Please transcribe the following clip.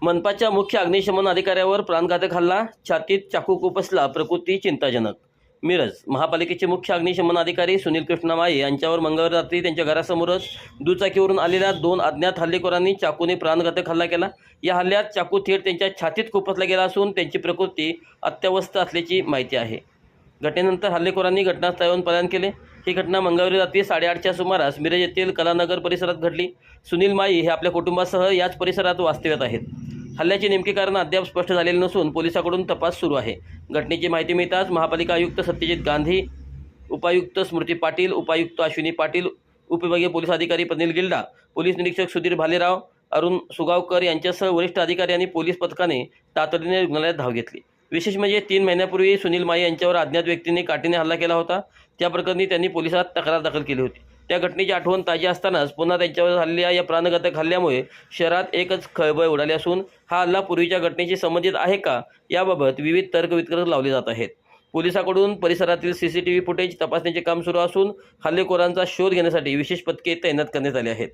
मनपाच्या मुख्य अग्निशमन अधिकाऱ्यावर प्राणघातक हल्ला, छातीत चाकू खुपसला, प्रकृती चिंताजनक. मिरज महापालिकेचे मुख्य अग्निशमन अधिकारी सुनील कृष्ण माये यांच्यावर मंगळवारी रात्री त्यांच्या घरासमोरच दुचाकीवरून आलेल्या 2 अज्ञात हल्लेखोरांनी चाकूने प्राणघातक हल्ला केला. या हल्ल्यात चाकू थेट त्यांच्या छातीत खुपसला गेला असून त्यांची प्रकृती अत्यवस्थ असल्याची माहिती आहे. घटनेनंतर हल्लेखोरांनी घटनास्थळावरून पलायन केले. ही घटना मंगळवारी रात्री 8:30च्या सुमारास मिरज येथील कलानगर परिसरात घडली. सुनील माई हे आपल्या कुटुंबासह याच परिसरात वास्तव्यात आहेत. हल्ल्याचे नेमके कारण अद्याप स्पष्ट झालेले नसून पोलिसांकडून तपास सुरू आहे. घटनेची माहिती मिळताच महापालिका आयुक्त सत्यजित गांधी, उपायुक्त स्मृती पाटील, उपायुक्त अश्विनी पाटील, उपविभागीय पोलीस अधिकारी प्रनिल गिल्डा, पोलीस निरीक्षक सुधीर भालेराव, अरुण सुगावकर यांच्यासह वरिष्ठ अधिकारी आणि पोलीस पथकाने तातडीने रुग्णालयात धाव घेतली. विशेष म्हणजे 3 महिन्यापूर्वी सुनील माई यांच्यावर अज्ञात व्यक्तीने काठीने हल्ला केला होता. त्या प्रकरणी त्यांनी पोलिसात तक्रार दाखल केली होती. त्या घटनेची आठवण ताजी असतानाच पुन्हा त्यांच्यावर झालेल्या या प्राणघातक हल्ल्यामुळे शहरात एकच खळबळ उडाली असून हा हल्ला पूर्वीच्या घटनेशी संबंधित आहे का याबाबत विविध तर्कवितर्क लावले जात आहेत. पोलिसांकडून परिसरातील CCTV फुटेज तपासण्याचे काम सुरू असून हल्लेखोरांचा शोध घेण्यासाठी विशेष पथके तैनात करण्यात आली आहेत.